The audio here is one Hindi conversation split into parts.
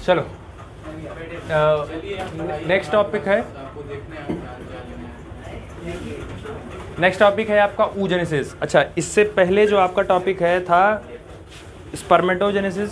चलो नेक्स्ट टॉपिक है, नेक्स्ट टॉपिक है आपका oogenesis। अच्छा, इससे पहले जो आपका टॉपिक है था स्पर्मेटोजेनेसिस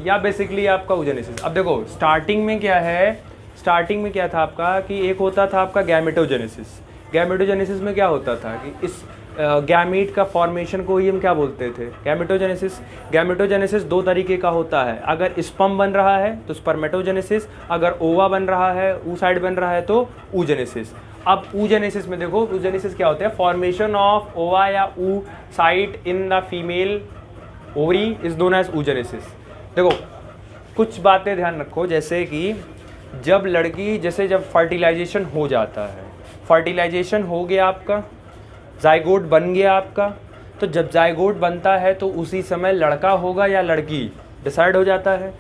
या बेसिकली आपका oogenesis। अब देखो स्टार्टिंग में क्या है, स्टार्टिंग में क्या था आपका कि एक होता था आपका गैमेटोजेनेसिस। गैमेटोजेनेसिस में क्या होता था कि इस गैमीट का फॉर्मेशन को ही हम क्या बोलते थे, गैमेटोजेनेसिस। गैमेटोजेनेसिस दो तरीके का होता है, अगर स्पर्म बन रहा है तो स्पर्मेटोजेनेसिस, अगर ओवा बन रहा है, oocyte बन रहा है तो oogenesis। अब oogenesis में देखो, oogenesis क्या होता है, फॉर्मेशन ऑफ ओवा या oocyte in the female ovary is known as oogenesis। देखो कुछ बातें ध्यान रखो, जैसे कि जब लड़की, जैसे जब फर्टिलाइजेशन हो जाता है, फर्टिलाइजेशन हो गया आपका, जाइगोट बन गया आपका, तो जब जाइगोट बनता है तो उसी समय लड़का होगा या लड़की डिसाइड हो जाता है।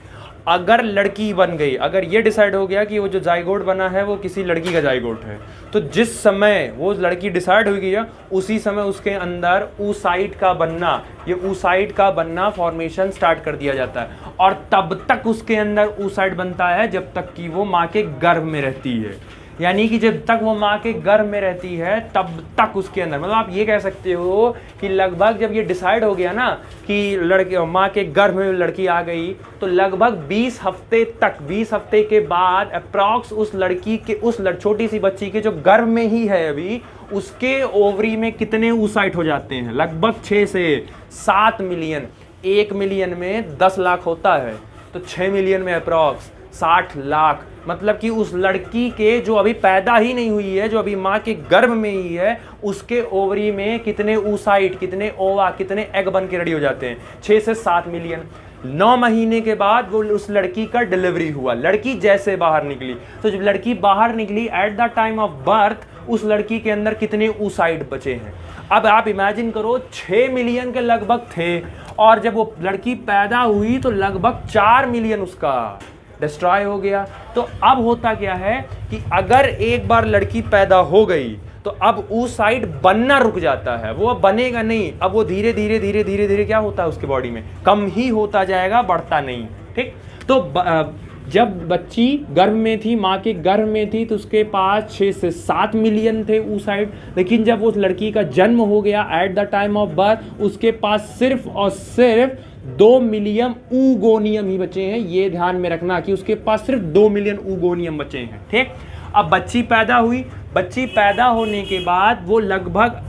अगर लड़की बन गई, अगर ये डिसाइड हो गया कि वो जो जाइगोट बना है वो किसी लड़की का जाइगोट है, तो जिस समय वो लड़की डिसाइड हो गई उसी समय उसके अंदर oocyte का बनना, ये oocyte का बनना फॉर्मेशन स्टार्ट कर दिया जाता है। और तब तक उसके अंदर oocyte बनता है जब तक कि वो माँ के गर्भ में रहती है, यानी कि जब तक वो माँ के गर्भ में रहती है तब तक उसके अंदर, मतलब आप ये कह सकते हो कि लगभग जब ये डिसाइड हो गया ना कि लड़के माँ के गर्भ में लड़की आ गई, तो लगभग 20 हफ्ते तक, 20 हफ्ते के बाद अप्रॉक्स उस लड़की के, उस छोटी सी बच्ची के जो गर्भ में ही है अभी, उसके ओवरी में कितने oocyte हो जाते हैं, लगभग 6 से 7 मिलियन। 1 मिलियन में 10 लाख होता है, तो 6 मिलियन में अप्रॉक्स 60 लाख। मतलब कि उस लड़की के जो अभी पैदा ही नहीं हुई है, जो अभी माँ के गर्भ में ही है, उसके ओवरी में कितने oocyte, कितने ओवा, कितने एग बन के रेडी हो जाते हैं, 6 से 7 मिलियन। 9 महीने के बाद वो उस लड़की का डिलीवरी हुआ, लड़की जैसे बाहर निकली, तो जब लड़की बाहर निकली at the time of birth, उस लड़की के अंदर कितने oocyte बचे हैं। अब आप इमेजिन करो 6 मिलियन के लगभग थे, और जब वो लड़की पैदा हुई तो लगभग 4 मिलियन उसका डिस्ट्रॉय हो गया। तो अब होता क्या है कि अगर एक बार लड़की पैदा हो गई तो अब oocyte बनना रुक जाता है, वो अब बनेगा नहीं, अब वो धीरे धीरे धीरे धीरे धीरे क्या होता है उसके बॉडी में, कम ही होता जाएगा, बढ़ता नहीं। ठीक, तो जब बच्ची गर्भ में थी, माँ के गर्भ में थी, तो उसके पास 6 से 7 मिलियन थे oocyte, लेकिन जब उस लड़की का जन्म हो गया at the time of birth, उसके पास सिर्फ और सिर्फ 2 मिलियन oogoनियम ही बचे हैं। ये ध्यान में रखना कि उसके पास सिर्फ 2 मिलियन oogoनियम बचे हैं। ठीक, अब बच्ची पैदा हुई, बच्ची पैदा होने के बाद वो लगभग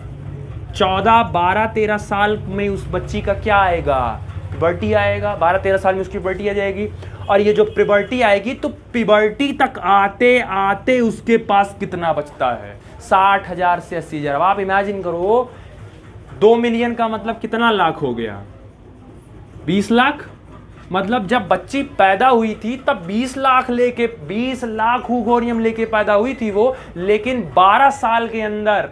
14, 12, 13 साल में उस बच्ची का क्या आएगा, प्यूबर्टी आएगा। 12-13 साल में उसकी प्यूबर्टी आ जाएगी, और ये जो प्यूबर्टी आएगी तो प्यूबर्टी तक आते आते उसके पास कितना बचता है, 60,000 से 80,000। अब आप इमेजिन करो 2 मिलियन का मतलब कितना लाख हो गया, 20 लाख। मतलब जब बच्ची पैदा हुई थी तब 20 लाख oogoनियम लेके पैदा हुई थी वो, लेकिन 12 साल के अंदर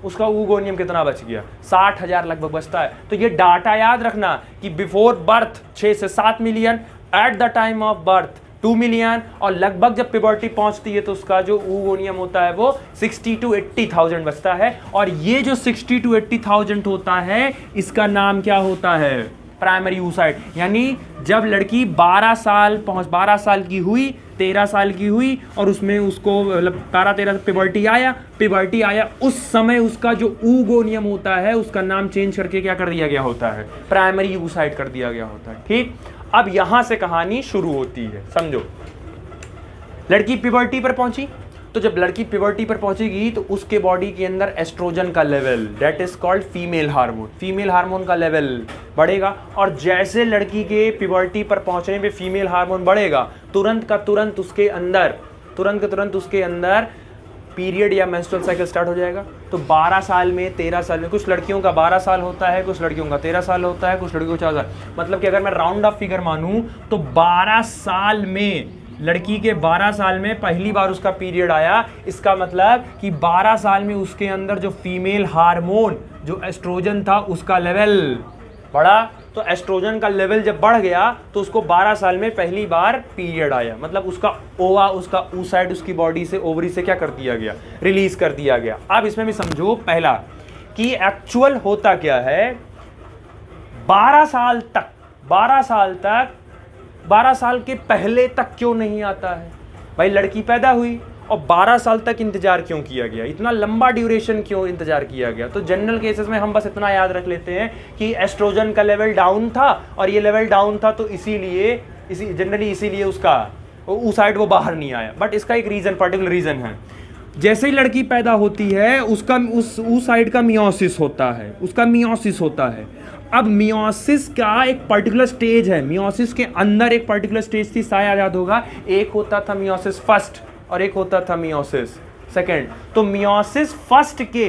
उसका oogoनियम कितना बच गया, 60,000 लगभग बचता है। तो ये डाटा याद रखना कि बिफोर बर्थ 6 से 7 million, at the time of birth 2 million, और लगभग जब प्यूबर्टी पहुंचती है तो उसका जो oogoनियम होता है वो 60 to 80,000 बचता है। और ये जो 60 to 80,000 होता है, इसका नाम क्या होता है, प्राइमरी oocyte। यानी जब लड़की 12 साल की हुई, 13 साल की हुई, और उसमें उसको मतलब 12-13 प्यूबर्टी आया, उस समय उसका जो oogoनियम होता है उसका नाम चेंज करके क्या कर दिया गया होता है, प्राइमरी oocyte कर दिया गया होता है। ठीक, अब यहां से कहानी शुरू होती है, समझो। लड़की प्यूबर्टी पर पहुंची, तो जब लड़की प्यूबर्टी पर पहुंचेगी तो उसके बॉडी के अंदर एस्ट्रोजन का level, that is called female hormone का लेवल बढ़ेगा। और जैसे लड़की के प्यूबर्टी पर पहुंचने पे फीमेल हार्मोन बढ़ेगा, तुरंत का तुरंत उसके अंदर पीरियड या मेंस्ट्रुअल साइकिल स्टार्ट हो जाएगा। तो 12 साल में, 13 साल में, कुछ लड़कियों का 12 साल होता है, कुछ लड़कियों का 13 साल होता है, कुछ लड़कियों का 4 साल। मतलब कि अगर मैं राउंड ऑफ फिगर मानूं तो 12 साल में, लड़की के 12 साल में पहली बार उसका पीरियड आया। इसका मतलब कि 12 साल में उसके अंदर जो फीमेल हार्मोन, जो एस्ट्रोजन था, उसका लेवल बढ़ा। तो एस्ट्रोजन का लेवल जब बढ़ गया तो उसको 12 साल में पहली बार पीरियड आया, मतलब उसका ओवा, उसका oocyte उसकी बॉडी से, ओवरी से क्या कर दिया गया, रिलीज कर दिया गया। अब इसमें भी समझो पहला कि एक्चुअल होता क्या है। 12 साल तक 12 साल के पहले तक क्यों नहीं आता है? भाई लड़की पैदा हुई और 12 साल तक इंतजार क्यों किया गया, इतना लंबा ड्यूरेशन क्यों इंतजार किया गया? तो जनरल केसेस में हम बस इतना याद रख लेते हैं कि एस्ट्रोजन का लेवल डाउन था और ये लेवल डाउन था तो इसीलिए जनरली इसीलिए उसका oocyte वो बाहर नहीं आया। बट इसका एक रीज़न, पर्टिकुलर रीज़न है। जैसे ही लड़की पैदा होती है उसका उस oocyte का मियोसिस होता है, उसका मियोसिस होता है। अब मियोसिस का एक पर्टिकुलर स्टेज है, मियोसिस के अंदर एक पर्टिकुलर स्टेज थी, शायद याद होगा, एक होता था मियोसिस फर्स्ट और एक होता था मियोसिस सेकेंड। तो मियोसिस फर्स्ट के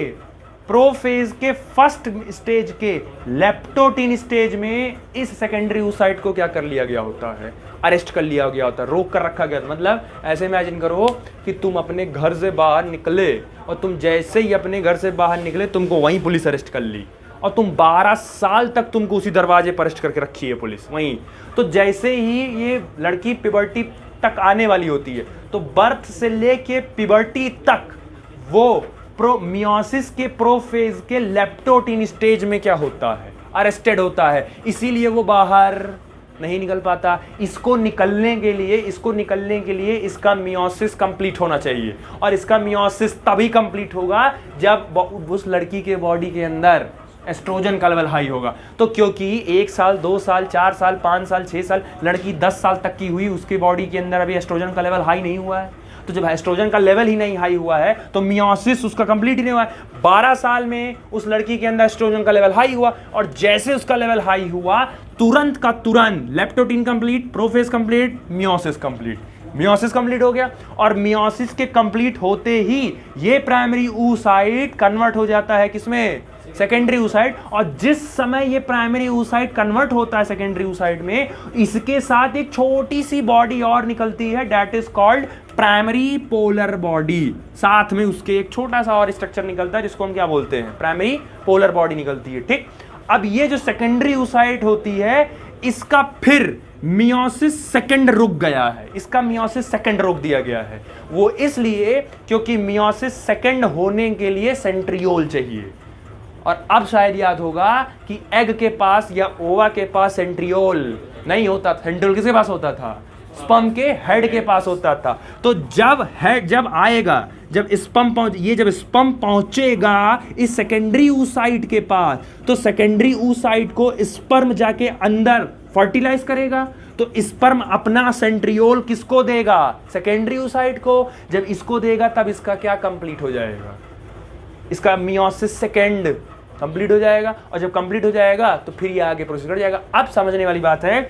प्रोफेज के फर्स्ट स्टेज के लेप्टोटीन स्टेज में इस सेकेंडरी oocyte को क्या कर लिया गया होता है? अरेस्ट कर लिया गया होता है, रोक कर रखा गया था। मतलब ऐसे इमेजिन करो कि तुम अपने घर से बाहर निकले और तुम जैसे ही अपने घर से बाहर निकले तुमको वहीं पुलिस अरेस्ट कर ली और तुम 12 साल तक तुमको उसी दरवाजे पर अरेस्ट करके रखी है पुलिस वहीं। तो जैसे ही ये लड़की पिबर्टी तक आने वाली होती है तो बर्थ से लेके पिबर्टी तक वो मियोसिस के प्रोफेज के लेप्टोटीन स्टेज में क्या होता है? अरेस्टेड होता है, इसीलिए वो बाहर नहीं निकल पाता। इसको निकलने के लिए इसका मियोसिस कंप्लीट होना चाहिए और इसका मियोसिस तभी कंप्लीट होगा जब उस लड़की के बॉडी के अंदर एस्ट्रोजन का लेवल हाई होगा। तो क्योंकि 1 साल 2 साल 4 साल 5 साल 6 साल लड़की 10 साल तक की हुई, उसके बॉडी के अंदर अभी एस्ट्रोजन का लेवल हाई नहीं हुआ है। तो जब एस्ट्रोजन का लेवल ही नहीं हाई हुआ है तो मियोसिस उसका कंप्लीट ही नहीं हुआ है। 12 साल में उस लड़की के अंदर एस्ट्रोजन का लेवल हाई हुआ और जैसे उसका लेवल हाई हुआ तुरंत का तुरंत leptotene complete, prophase complete, meiosis complete. Meiosis complete हो गया और मियोसिस के कंप्लीट होते ही ये प्राइमरी oocyte कन्वर्ट हो जाता है किसमें? Secondary oocyte। और जिस समय ये प्राइमरी oocyte कन्वर्ट होता है सेकेंडरी oocyte में, इसके साथ एक छोटी सी बॉडी और निकलती है, that is called primary polar body. साथ में उसके एक छोटा सा और स्ट्रक्चर निकलता है जिसको हम क्या बोलते हैं? प्राइमरी पोलर बॉडी निकलती है। ठीक, अब ये जो सेकेंडरी oocyte होती है इसका फिर मियोसिस सेकंड रुक गया है, इसका मियोसिस सेकंड रोक दिया गया है। वो इसलिए क्योंकि मियोसिस सेकंड होने के लिए सेंट्रियोल चाहिए। और अब शायद याद होगा कि एग के पास या ओवा के पास सेंट्रियोल नहीं होता था। सेंट्रियोल किसके पास होता था? स्पर्म के हेड के पास होता था। तो जब आएगा, जब स्पर्म पहुंचेगा इस सेकेंडरी oocyte के पास, तो सेकेंडरी oocyte को स्पर्म जाके अंदर फर्टिलाइज करेगा। तो स्पर्म अपना सेंट्रियोल किसको देगा? सेकेंडरी oocyte को। जब इसको देगा तब इसका क्या कंप्लीट हो जाएगा? इसका मियोसिस सेकेंड कंप्लीट हो जाएगा। और जब कंप्लीट हो जाएगा तो फिर ये आगे प्रोसीड कर जाएगा। अब समझने वाली बात है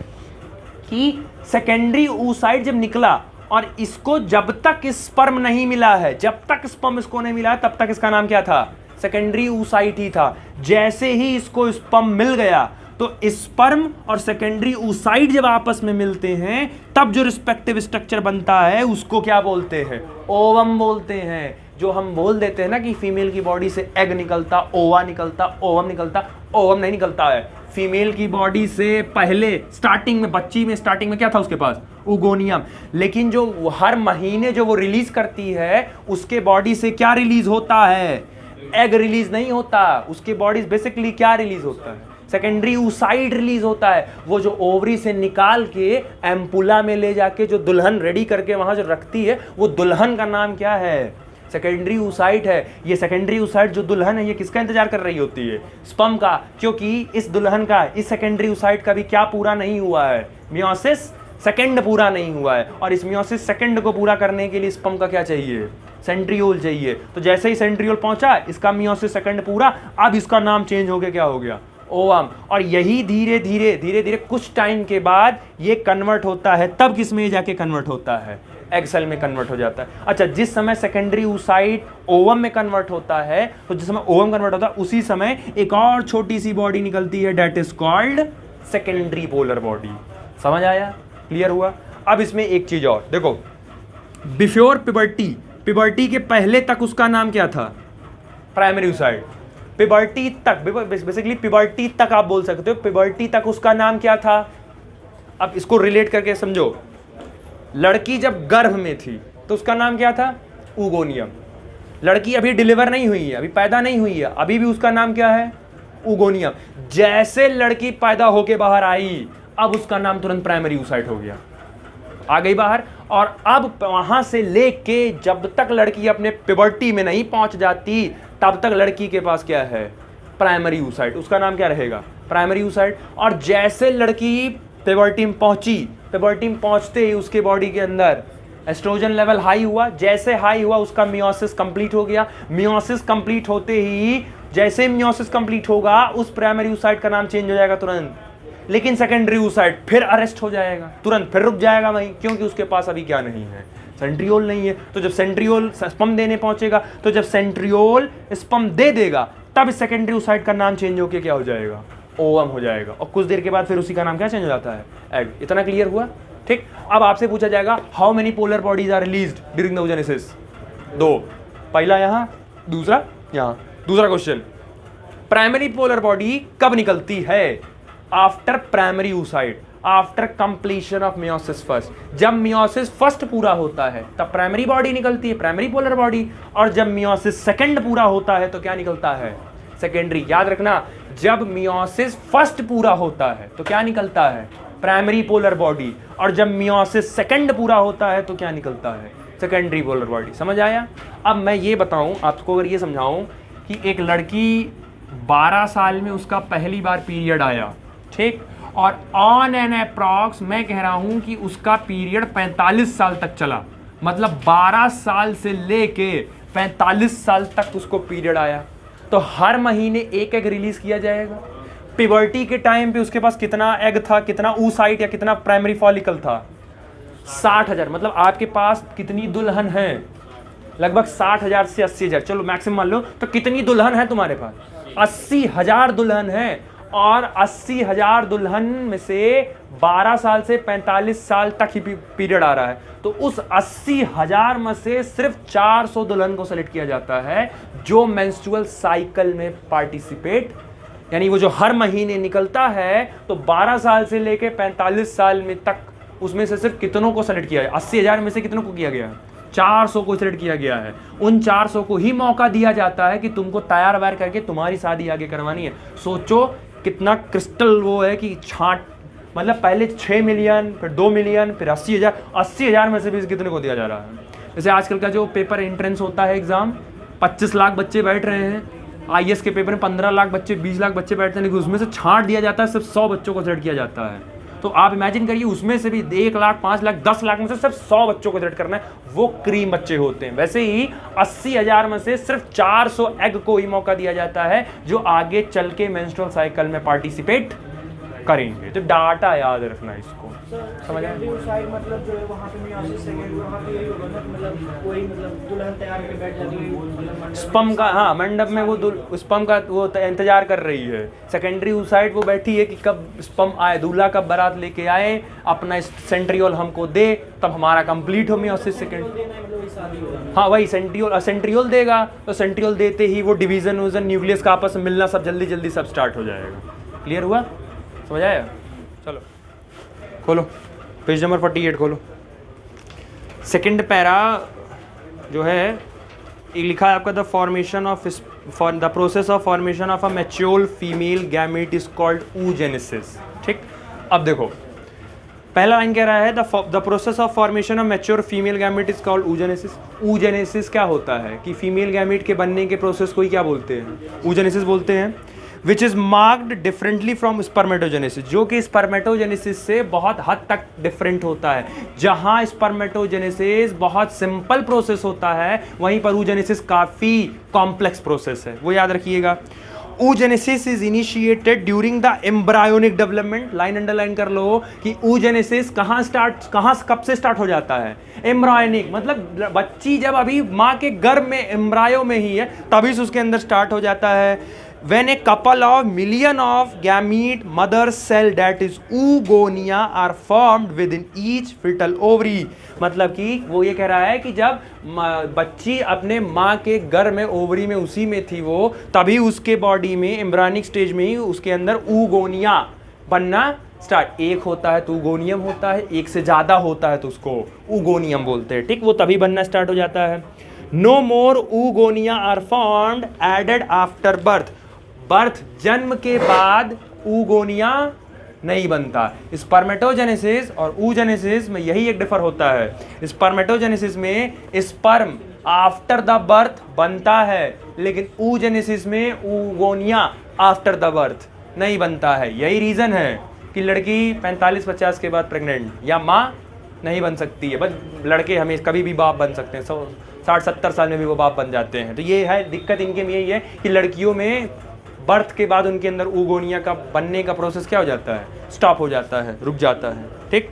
कि सेकेंडरी oocyte जब निकला और इसको जब तक स्पर्म नहीं मिला है, जब तक स्पर्म इसको नहीं मिला है तब तक इसका नाम क्या था? सेकेंडरी oocyte ही था। जैसे ही इसको स्पर्म मिल गया तो स्पर्म और सेकेंडरी oocyte जब आपस में मिलते हैं तब जो रिस्पेक्टिव स्ट्रक्चर बनता है उसको क्या बोलते हैं? ओवम बोलते हैं। जो हम बोल देते हैं ना कि फीमेल की बॉडी से एग निकलता, ओवा निकलता, ओवम निकलता, ओवम नहीं निकलता है। फीमेल की बॉडी से पहले स्टार्टिंग में क्या था उसके पास? ओगोनियम। लेकिन जो हर महीने जो वो रिलीज करती है उसके बॉडी से क्या रिलीज होता है? एग रिलीज नहीं होता। उसके बॉडी बेसिकली क्या रिलीज होता है? सेकेंडरी oocyte रिलीज होता है। वो जो ओवरी से निकाल के एम्पुला में ले जाके जो दुल्हन रेडी करके वहां जो रखती है, वो दुल्हन का नाम क्या है? सेकेंडरी oocyte है। ये सेकेंडरी oocyte जो दुल्हन है ये किसका इंतजार कर रही होती है? स्पर्म का। क्योंकि इस दुल्हन का, इस सेकेंडरी oocyte का भी क्या पूरा नहीं हुआ है? मियोसिस सेकेंड पूरा नहीं हुआ है। और इस मियोसिस सेकेंड को पूरा करने के लिए स्पर्म का क्या चाहिए? सेंट्रियोल चाहिए। तो जैसे ही सेंट्रियोल पहुंचा, इसका मियोसिस सेकेंड पूरा, अब इसका नाम चेंज हो गया, क्या हो गया? ओवम। और यही धीरे धीरे कुछ टाइम के बाद ये कन्वर्ट होता है। तब किस में जाके कन्वर्ट होता है? एग सेल में कन्वर्ट हो जाता है। अच्छा, जिस समय सेकेंडरी oocyte ओवम में कन्वर्ट होता है, तो जिस समय ओवम कन्वर्ट होता है उसी समय एक और छोटी सी बॉडी निकलती है, that is called secondary polar body. समझ आया? क्लियर हुआ? अब इसमें एक चीज और देखो, बिफोर पिबर्टी के पहले तक उसका नाम क्या था? Primary oocyte। पिबर्टी तक, बेसिकली पिबर्टी तक आप बोल सकते हो, पिबर्टी तक उसका नाम क्या था? अब इसको रिलेट करके समझो। लड़की जब गर्भ में थी तो उसका नाम क्या था? oogoनियम। लड़की अभी डिलीवर नहीं हुई है, अभी पैदा नहीं हुई है, अभी भी उसका नाम क्या है? oogoनियम। जैसे लड़की पैदा होके बाहर आई, अब उसका नाम तुरंत प्राइमरी oocyte हो गया, आ गई बाहर। और अब वहां से लेके जब तक लड़की अपने प्यूबर्टी में नहीं पहुंच जाती तब तक लड़की के पास क्या है, प्राइमरी oocyte, उसका नाम क्या रहेगा, प्राइमरी oocyte। और जैसे लड़की प्यूबर्टी में पहुंची, प्यूबर्टी में पहुंचते ही उसके बॉडी के अंदर एस्ट्रोजन लेवल हाई हुआ, जैसे हाई हुआ उसका मियोसिस कंप्लीट हो गया। मियोसिस कंप्लीट होते ही जैसे मियोसिस कंप्लीट होगा उस प्राइमरी oocyte का नाम चेंज हो जाएगा तुरंत, लेकिन सेकेंडरी oocyte फिर अरेस्ट हो जाएगा, तुरंत फिर रुक जाएगा वहीं, क्योंकि उसके पास अभी क्या नहीं है, सेंट्रियोल नहीं है। तो जब सेंट्रियोल स्पर्म देने पहुंचेगा, तो जब सेंट्रियोल स्पर्म दे देगा तब सेकेंडरी oocyte का नाम चेंज होकर क्या हो जाएगा, ओवम हो जाएगा, और कुछ देर के बाद फिर उसी का नाम क्या चेंज हो जाता है, एग। इतना क्लियर हुआ, ठीक। अब आपसे पूछा जाएगा how many polar bodies are released during the oogenesis, 2, पहला यहां, दूसरा यहां। दूसरा क्वेश्चन, प्राइमरी पोलर बॉडी कब निकलती है, after primary oocyte, after completion of meiosis first. जब मियोसिस फर्स्ट पूरा होता है तब प्राइमरी बॉडी निकलती है, प्राइमरी पोलर बॉडी, और जब मियोसिस सेकंड पूरा होता है तो क्या निकलता है, सेकेंडरी। याद रखना, जब मियोसिस फर्स्ट पूरा होता है तो क्या निकलता है, प्राइमरी पोलर बॉडी, और जब मियोसिस सेकंड पूरा होता है तो क्या निकलता है, सेकेंडरी पोलर बॉडी। समझ आया। अब मैं ये बताऊं आपको, अगर ये समझाऊं कि एक लड़की 12 साल में उसका पहली बार पीरियड आया, ठीक, और ऑन एन अप्रॉक्स मैं कह रहा हूं कि उसका पीरियड 45 साल तक चला, मतलब 12 साल से लेके 45 साल तक उसको पीरियड आया, तो हर महीने एक एग रिलीज किया जाएगा। पिबर्टी के टाइम पे उसके पास कितना एग था, कितना oocyte या कितना प्राइमरी फॉलिकल था, 60,000। मतलब आपके पास कितनी दुल्हन है, लगभग 60,000 से 80,000, चलो मैक्सिमम मान लो, तो कितनी दुल्हन है तुम्हारे पास, 80,000 दुल्हन है। और 80,000 दुल्हन में से 12 साल से 45 साल तक ही पीरियड आ रहा है, तो उस 80,000 में से सिर्फ 400 दुल्हन को सेलेक्ट किया जाता है जो मेंस्ट्रुअल साइकिल में पार्टिसिपेट, यानी वो जो हर महीने निकलता है, तो 12 साल से लेके 45 साल में तक उसमें से सिर्फ कितनों को सेलेक्ट किया है, 80,000 में से कितनों को किया गया, 400 को सिलेक्ट किया गया है। उन 400 को ही मौका दिया जाता है कि तुमको तैयार वायर करके तुम्हारी शादी आगे करवानी है। सोचो कितना क्रिस्टल वो है कि छांट, मतलब पहले 6 मिलियन, फिर 2 मिलियन, फिर 80,000, 80,000 में से भी कितने को दिया जा रहा है। जैसे आजकल का जो पेपर एंट्रेंस होता है एग्जाम, 25 लाख बच्चे बैठ रहे हैं, IAS के पेपर में 15 लाख बच्चे, 20 लाख बच्चे बैठते हैं, लेकिन उसमें से छांट दिया जाता है, सिर्फ 100 बच्चों को सिलेक्ट किया जाता है। तो आप इमेजिन करिए, उसमें से भी 1 लाख, 5 लाख, 10 लाख में से सिर्फ 100 बच्चों को सिलेक्ट करना है, वो क्रीम बच्चे होते हैं। वैसे ही 80,000 में से सिर्फ 400 एग को ही मौका दिया जाता है जो आगे चल के मेंस्ट्रुअल साइकिल में पार्टिसिपेट करेंगे। तो डाटा याद रखना इसको, समझ आया। मतलब जो है वहाँ पे मियोसिस सेकंड वहाँ पे यही होगा ना, मतलब कोई मतलब दुल्हन तैयार के बैठ जाती है स्पर्म का, हाँ, मंडप में वो स्पर्म का वो इंतजार कर रही है। सेकेंडरी oocyte वो बैठी है कि कब स्पर्म आए, दूल्हा कब बारात लेके आए, अपना सेंट्रियोल हमको दे, तब हमारा कंप्लीट हो मियोसिस सेकेंड। हाँ वही सेंट्रियोल देगा, तो सेंट्रियोल देते ही वो डिवीजन न्यूक्लियस का आपस में मिलना सब जल्दी जल्दी सब स्टार्ट हो जाएगा। क्लियर हुआ, समझ आया। चलो खोलो पेज नंबर 48 खोलो। सेकंड पैरा जो है ये लिखा है आपका, the formation of the process of formation of a mature female gamete is called oogenesis। ठीक, अब देखो पहला लाइन कह रहा है the process of formation of mature female gamete is called oogenesis। oogenesis क्या होता है कि फीमेल गैमेट के बनने के प्रोसेस को ही क्या बोलते हैं, oogenesis बोलते हैं। Which is marked differently from spermatogenesis, जो कि स्पर्मेटोजेनेसिस से बहुत हद तक डिफरेंट होता है। जहां स्पर्मेटोजेनेसिस बहुत सिंपल प्रोसेस होता है, वहीं पर oogenesis काफ़ी कॉम्प्लेक्स प्रोसेस है, वो याद रखिएगा। oogenesis is initiated during the embryonic development. Line underline कर लो कि oogenesis कब से स्टार्ट हो जाता है, एम्ब्रायोनिक, मतलब बच्ची जब अभी माँ के गर्भ में एम्ब्रायो में ही है तभी से उसके अंदर स्टार्ट हो जाता है। When a couple of million of gamete mother cell that is oogonia are formed within each fetal ovary, मतलब कि वो ये कह रहा है कि जब बच्ची अपने माँ के गर्भ में ओवरी में उसी में थी वो, तभी उसके बॉडी में एम्ब्रायोनिक स्टेज में ही उसके अंदर oogonia बनना स्टार्ट। एक होता है तो oogonum होता है, एक से ज़्यादा होता है तो उसको oogonium बोलते हैं। ठीक, वो तभी बनना स्टार्ट हो जाता है। No more oogonia are formed added after birth। Birth, जन्म के बाद oogonia नहीं बनता। स्पर्मेटोजेनेसिस और oogenesis में यही एक डिफर होता है। स्पर्मेटोजेनेसिस में स्पर्म आफ्टर द बर्थ बनता है, लेकिन oogenesis में oogonia आफ्टर द बर्थ नहीं बनता है। यही रीजन है कि लड़की 45-50 के बाद प्रेग्नेंट या माँ नहीं बन सकती है, बस लड़के हमें कभी भी बाप बन सकते हैं, 60-70 साल में भी वो बाप बन जाते हैं। तो ये है दिक्कत इनके में, यही है कि लड़कियों में बर्थ के बाद उनके अंदर oogonia का बनने का प्रोसेस क्या हो जाता है, स्टॉप हो जाता है, रुक जाता है। ठीक,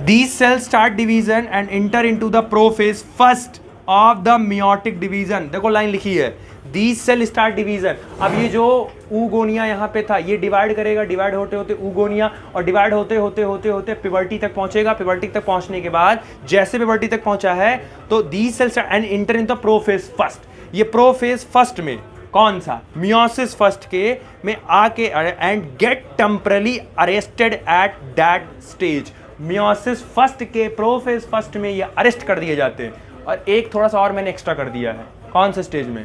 These cells start division and enter into the prophase first of the meiotic division। देखो लाइन लिखी है, These cell start division। अब ये जो oogonia यहाँ पे था, ये डिवाइड करेगा, डिवाइड होते होते oogonia, और डिवाइड होते होते होते होते प्यूबर्टी तक पहुंचेगा। प्यूबर्टी तक पहुंचने के बाद जैसे प्यूबर्टी तक पहुंचा है तो these cells and enter into the prophase first। ये प्रोफेज फर्स्ट में कौन सा, मियोसिस फर्स्ट के में आके and get temporarily arrested at that stage. Meiosis first के प्रोफेज फर्स्ट में ये अरेस्ट कर दिए जाते हैं। और एक थोड़ा सा और मैंने एक्स्ट्रा कर दिया है, कौन से स्टेज में,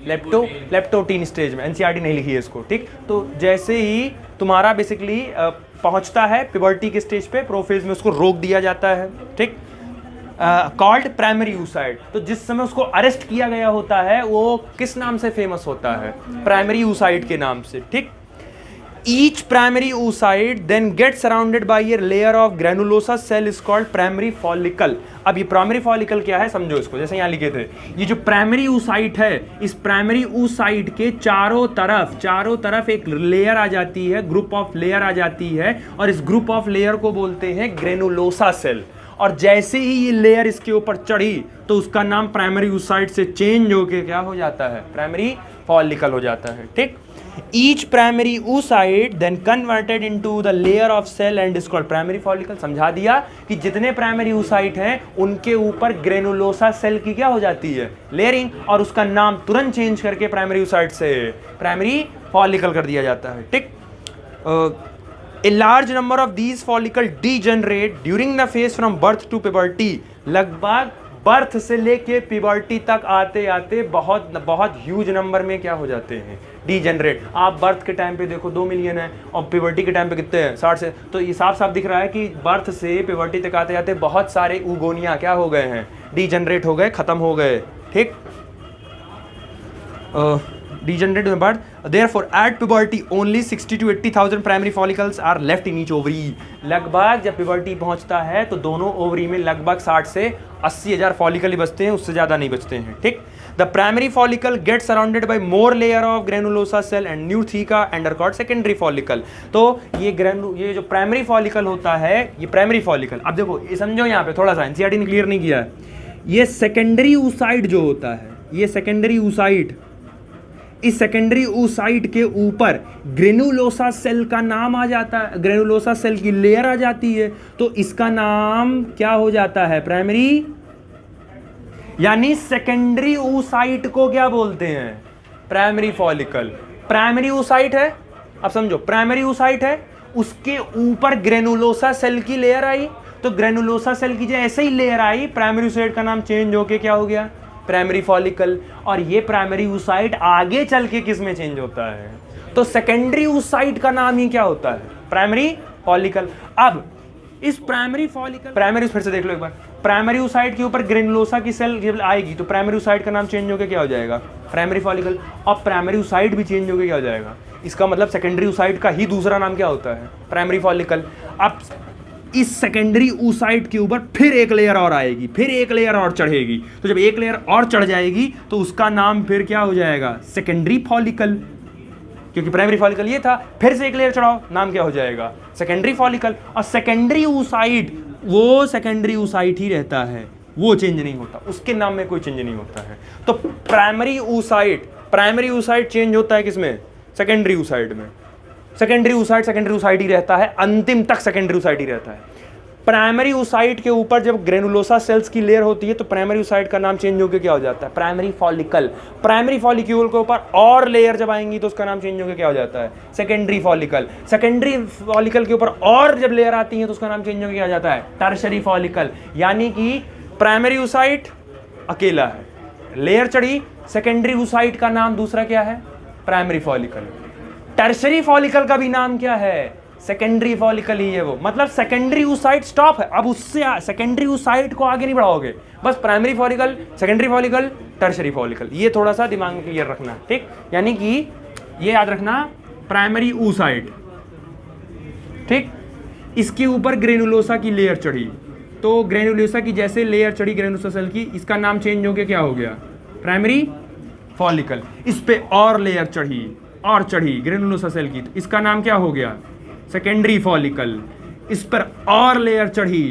लेप्टोटीन स्टेज में। एनसीईआरटी नहीं लिखी है इसको। ठीक, तो जैसे ही तुम्हारा बेसिकली पहुंचता है प्यूबर्टी के स्टेज पे, प्रोफेज में उसको रोक दिया जाता है। ठीक, कॉल्ड प्राइमरी oocyte। तो जिस समय उसको अरेस्ट किया गया होता है वो किस नाम से फेमस होता है, प्राइमरी oocyte के नाम से। ठीक, each primary oocyte then get surrounded by a layer of granulosa cell is called primary follicle. अब ये प्राइमरी फॉलिकल क्या है समझो इसको, जैसे यहाँ लिखे थे, ये जो प्राइमरी oocyte है, इस प्राइमरी oocyte के चारों तरफ एक लेयर आ जाती है, ग्रुप ऑफ लेयर आ जाती है, और इस ग्रुप ऑफ लेयर को बोलते हैं ग्रेनुलोसा सेल। और जैसे ही ये लेयर इसके ऊपर चढ़ी तो उसका नाम प्राइमरी oocyte से चेंज होके क्या हो जाता है, प्राइमरी फॉलिकल हो जाता है। ठीक, each primary oocyte then converted into the layer of cell and is called primary follicle. समझा दिया कि जितने प्राइमरी oocyte हैं उनके ऊपर ग्रेनुलोसा सेल की क्या हो जाती है, लेयरिंग, और उसका नाम तुरंत चेंज करके प्राइमरी oocyte से प्राइमरी फॉलिकल कर दिया जाता है। ठीक, A large number of these follicles degenerate during the phase from birth to puberty। लगभग बर्थ से लेके प्यूबर्टी तक आते आते बहुत ह्यूज नंबर में क्या हो जाते हैं, डीजेनरेट। आप बर्थ के टाइम पे देखो 2 मिलियन है, और प्यूबर्टी के टाइम पे कितने हैं, 60 से। तो ये साफ साफ दिख रहा है कि बर्थ से प्यूबर्टी तक आते आते बहुत सारे oogonia क्या हो गए हैं, डीजेनरेट हो गए, खत्म हो गए। ठीक, degenerate in birth, therefore at puberty only 60 to 80,000 primary follicles are left in each ovary। लगभग जब puberty पहुंचता है तो दोनों ओवरी में लगभग 60 से 80,000 फॉलिकल ही बचते हैं, उससे ज़्यादा नहीं बचते हैं। ठीक, the primary follicle get surrounded by more layer of granulosa cell and न्यूथिका and are called secondary follicle. तो ये जो प्राइमरी फॉलिकल होता है, ये प्राइमरी फॉलिकल, अब देखो ये समझो यहाँ पे थोड़ा सा एनसीईआरटी ने क्लियर नहीं किया है, ये सेकेंडरी oocyte जो होता है, ये सेकेंडरी oocyte, इस सेकेंडरी oocyte के ऊपर ग्रेनुलोसा सेल का नाम आ जाता है, ग्रेनुलोसा सेल की लेयर आ जाती है, तो इसका नाम क्या हो जाता है, प्राइमरी, यानी सेकेंडरी oocyte को क्या बोलते हैं, प्राइमरी फॉलिकल। प्राइमरी oocyte है, अब समझो प्राइमरी oocyte है, उसके ऊपर ग्रेनुलोसा सेल की लेयर आई, तो ग्रेनुलोसा सेल की जैसे ही लेयर आई प्राइमरी oocyte का नाम चेंज होके क्या हो गया, प्राइमरी फॉलिकल। और ये प्राइमरी oocyte आगे चल के किस में चेंज होता है, तो सेकेंडरी oocyte का नाम ही क्या होता है, प्राइमरी फॉलिकल। अब इस प्राइमरी फॉलिकल, प्राइमरी फिर से देख लो एक बार, प्राइमरी oocyte के ऊपर ग्रेनुलोसा की सेल जब आएगी तो प्राइमरी oocyte का नाम चेंज होकर क्या हो जाएगा, प्राइमरी फॉलिकल। और प्राइमरी oocyte भी चेंज होकर क्या हो जाएगा, इसका मतलब सेकेंडरी oocyte का ही दूसरा नाम क्या होता है, प्राइमरी फॉलिकल। अब इस सेकेंडरी oocyte के ऊपर फिर एक लेयर और आएगी, फिर एक लेयर और चढ़ेगी, तो जब एक लेयर और चढ़ जाएगी तो उसका नाम फिर क्या हो जाएगा, सेकेंडरी फॉलिकल, क्योंकि प्राइमरी फॉलिकल ये था, फिर से एक लेयर चढ़ाओ, नाम क्या हो जाएगा, सेकेंडरी फॉलिकल। और सेकेंडरी oocyte वो सेकेंडरी oocyte ही रहता है, वो चेंज नहीं होता, उसके नाम में कोई चेंज नहीं होता है। तो प्राइमरी oocyte चेंज होता है किसमें, सेकेंडरी oocyte में। सेकेंडरी oocyte ही रहता है, अंतिम तक सेकेंडरी oocyte ही रहता है। प्राइमरी oocyte के ऊपर जब ग्रेनुलोसा सेल्स की लेयर होती है तो प्राइमरी oocyte का नाम चेंज होकर क्या हो जाता है, प्राइमरी फॉलिकल। प्राइमरी फॉलिक्यूल के ऊपर और लेयर जब आएंगी तो उसका नाम चेंज होकर क्या हो जाता है, सेकेंडरी फॉलिकल। सेकेंडरी फॉलिकल के ऊपर और जब लेयर आती है तो उसका नाम चेंज होकर क्या हो जाता है, टर्शरी फॉलिकल। यानी कि प्राइमरी oocyte अकेला है, लेयर चढ़ी, सेकेंडरी oocyte का नाम दूसरा क्या है, प्राइमरी फॉलिकल। टर्शरी फॉलिकल का भी नाम क्या है? सेकेंडरी फॉलिकल ही है वो, मतलब सेकेंडरी oocyte स्टॉप है, अब उससे सेकेंडरी oocyte को आगे नहीं बढ़ाओगे, बस primary follicle, secondary follicle, tertiary follicle, ये थोड़ा सा दिमाग में क्लियर रखना, ठीक? यानी कि ये याद रखना, प्राइमरी oocyte, ठीक, इसके ऊपर ग्रेनुलोसा की लेयर चढ़ी, तो ग्रेनुलोसा की जैसे लेयर चढ़ी ग्रेनुलोसा सेल की, इसका नाम चेंज हो गया, क्या हो गया? Primary follicle. इस पे और लेयर चढ़ी और चढ़ी ग्रेनुलोसा सेल की, तो इसका नाम क्या हो गया? Secondary follicle. इस पर और लेयर चढ़ी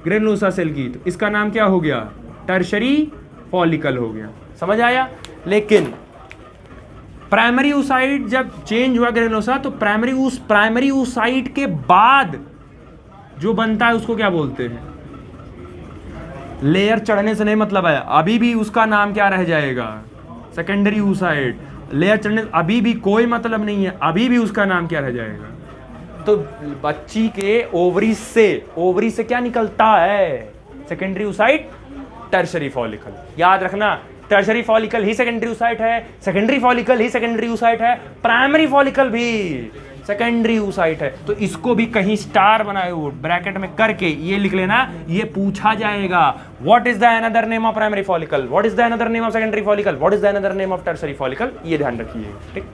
ग्रेनुलोसा सेल की, तो इसका नाम क्या हो गया? टर्शरी फॉलिकल हो गया। समझ आया? लेकिन प्राइमरी oocyte जब चेंज हुआ ग्रेनुलोसा, तो प्राइमरी oocyte के बाद जो बनता है उसको क्या बोलते हैं? लेयर चढ़ने से नहीं मतलब है, अभी भी उसका नाम क्या रह जाएगा? Secondary oocyte। लेयर चढ़ने अभी भी कोई मतलब नहीं है, अभी भी उसका नाम क्या रह जाएगा? तो बच्ची के ओवरी से क्या निकलता है? Secondary oocyte, tertiary follicle. याद रखना, टर्शरी फॉलिकल ही सेकेंडरी oocyte है, सेकेंडरी फॉलिकल ही सेकेंडरी oocyte है, प्राइमरी फॉलिकल भी सेकेंडरी oocyte है। तो इसको भी कहीं स्टार बनाए हुए ब्रैकेट में करके ये लिख लेना, ये पूछा जाएगा, what is the another name of primary follicle, what is the another name of secondary follicle, what is the another name of tertiary follicle, ये ध्यान रखिए, ठीक?